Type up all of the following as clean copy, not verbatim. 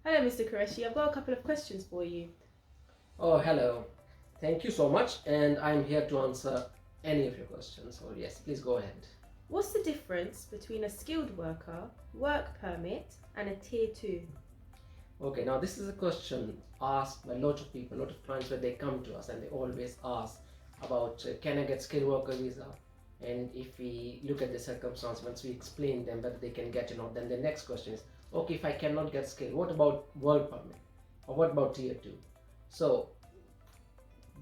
Hello, Mr. Qureshi. I've got a couple of questions for you. Oh, hello. Thank you so much, and I'm here to answer any of your questions. So, yes, please go ahead. What's the difference between a skilled worker, work permit, and a Tier 2? Okay, now this is a question asked by a lot of people, a lot of clients where they come to us and they always ask about can I get skilled worker visa? And if we look at the circumstance, once we explain them whether they can get it or not, then the next question is okay, if I cannot get skilled, what about work permit? Or what about tier 2? So,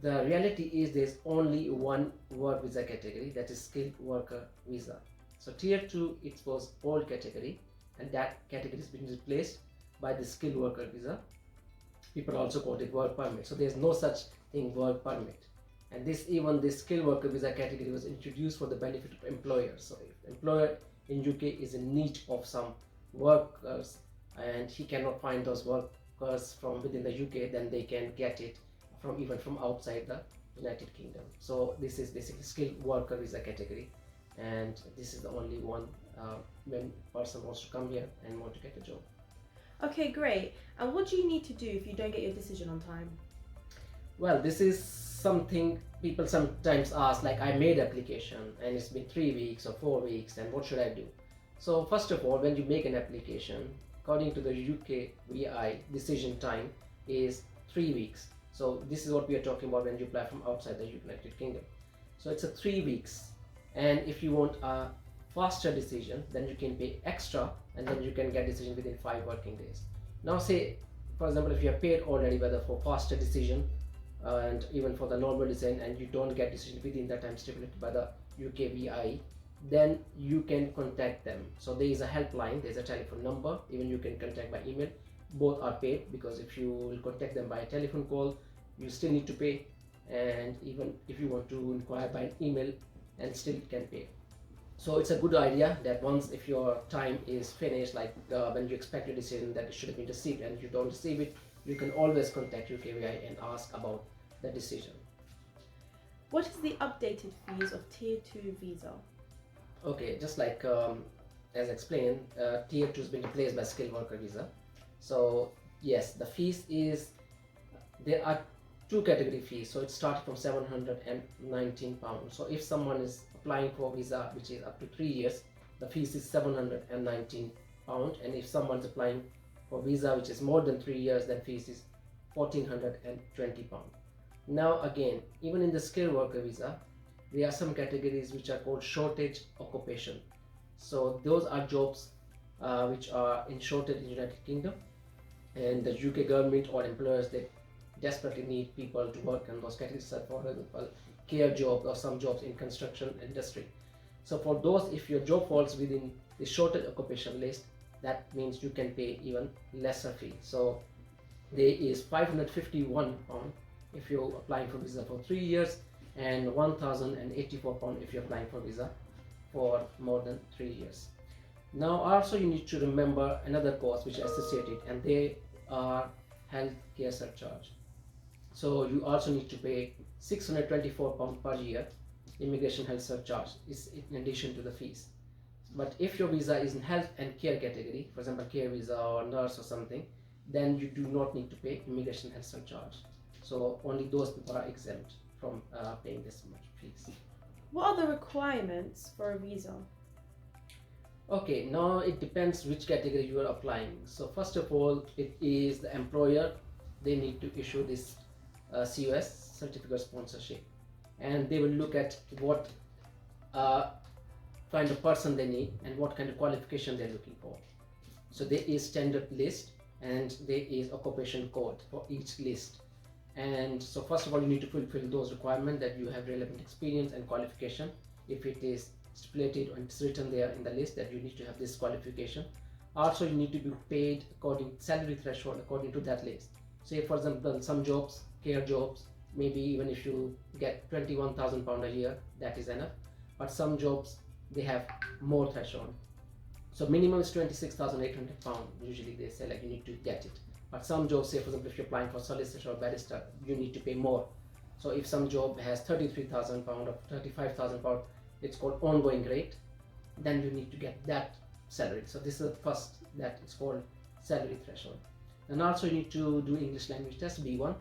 the reality is there's only one work visa category, that is skilled worker visa. So tier 2 it was old category, and that category has been replaced by the skilled worker visa. People also call it work permit. So there's no such thing work permit. And this skilled worker visa category was introduced for the benefit of employers. So if the employer in UK is in need of some workers and he cannot find those workers from within the UK, then they can get it from even from outside the United Kingdom. So this is basically skilled worker visa category, and this is the only one when person wants to come here and want to get a job. Okay, great. And what do you need to do if you don't get your decision on time? Well, this is something people sometimes ask, like I made application and it's been 3 weeks or 4 weeks, and what should I do? So first of all, when you make an application, according to the UK VI, decision time is 3 weeks. So this is what we are talking about when you apply from outside the United Kingdom. So it's a 3 weeks, and if you want a faster decision, then you can pay extra, and then you can get decision within 5 working days. Now say, for example, if you have paid already whether for faster decision and even for the normal decision, and you don't get decision within the time stipulated by the UKVI, then you can contact them. So there is a helpline, there's a telephone number, even you can contact by email. Both are paid, because if you will contact them by a telephone call, you still need to pay, and even if you want to inquire by an email, and still can pay. So it's a good idea that once if your time is finished, like when you expect a decision that it should have been received and you don't receive it, you can always contact UKVI and ask about the decision. What is the updated fees of Tier 2 visa? Okay, just like as explained, tier 2 has been replaced by skilled worker visa. So yes, the fees is, there are two category fees. So it started from £719. So if someone is applying for visa which is up to 3 years, the fees is £719, and if someone is applying for visa which is more than 3 years, then fees is £1,420. Now again, even in the skilled worker visa, there are some categories which are called shortage occupation. So those are jobs which are in shortage in United Kingdom, and the UK government or employers, they desperately need people to work in those categories, for example care jobs or some jobs in construction industry. So for those, if your job falls within the shortage occupation list, that means you can pay even lesser fee. So there is £551 if you're applying for visa for 3 years, and £1,084 if you're applying for visa for more than 3 years. Now also you need to remember another cost which is associated, and they are health care surcharge. So you also need to pay £624 per year immigration health surcharge, is in addition to the fees. But if your visa is in health and care category, for example care visa or nurse or something, then you do not need to pay immigration health surcharge. So only those people are exempt from paying this much fees. What are the requirements for a visa? Okay, now it depends which category you are applying. So first of all, it is the employer. They need to issue this COS, certificate of sponsorship, and they will look at what kind of person they need and what kind of qualification they're looking for. So there is standard list and there is occupation code for each list. And so first of all, you need to fulfill those requirements, that you have relevant experience and qualification. If it is stipulated and it's written there in the list that you need to have this qualification. Also, you need to be paid according salary threshold according to that list. Say for example, some jobs, care jobs, maybe even if you get £21,000 a year, that is enough. But some jobs, they have more threshold. So minimum is £26,800. Usually they say like you need to get it. But some jobs, say for example, if you're applying for solicitor or barrister, you need to pay more. So if some job has £33,000 or £35,000, it's called ongoing rate, then you need to get that salary. So this is the first, that it's called salary threshold. And also you need to do English language test B1.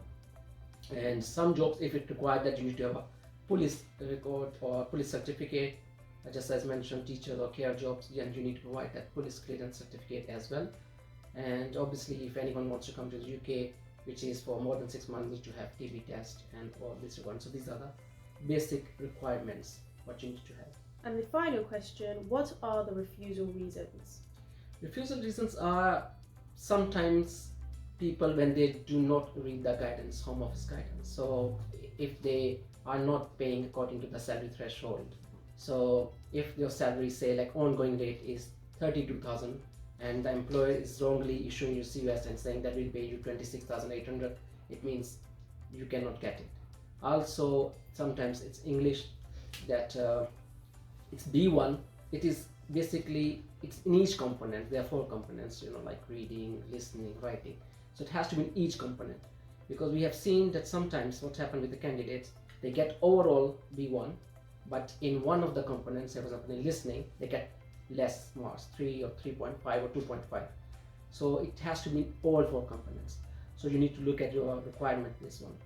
And some jobs, if it requires that, you need to have a police record or police certificate, just as mentioned, teachers or care jobs, and you need to provide that police clearance certificate as well. And obviously if anyone wants to come to the UK, which is for more than 6 months, you need to have TB test and all this requirements. So these are the basic requirements what you need to have. And the final question, what are the refusal reasons? Refusal reasons are sometimes people when they do not read the guidance, home office guidance. So if they are not paying according to the salary threshold, so if your salary, say like ongoing rate is 32,000 and the employer is wrongly issuing you CUS and saying that we'll pay you 26,800, it means you cannot get it. Also sometimes it's English that it's B1, it is basically, it's in each component. There are 4 components, like reading, listening, writing. So it has to be in each component, because we have seen that sometimes what's happened with the candidates, they get overall B1, but in one of the components, for example in listening, they get less marks, 3 or 3.5 or 2.5. So it has to be in all 4 components. So you need to look at your requirement in this one.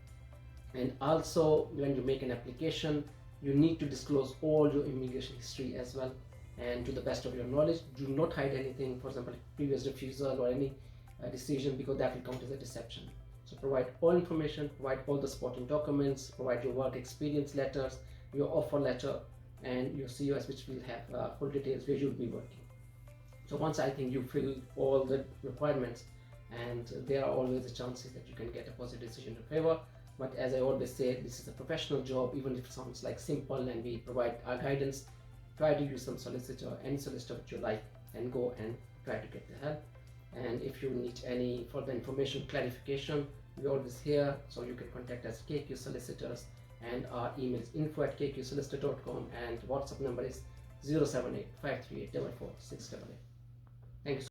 And also when you make an application, you need to disclose all your immigration history as well, and to the best of your knowledge, do not hide anything, for example previous refusal or any decision, because that will count as a deception. So provide all information, provide all the supporting documents, provide your work experience letters, your offer letter, and your CUS, which will have full details where you'll be working. So once I think you fill all the requirements, and there are always the chances that you can get a positive decision in your favor. But as I always say, this is a professional job. Even if it sounds like simple and we provide our guidance, try to use some solicitor, any solicitor that you like, and go and try to get the help. And if you need any further information, clarification, we're always here, so you can contact us, KQ Solicitors, and our email is info@kqsolicitor.com, and WhatsApp number is 078 538 44688. Thank you.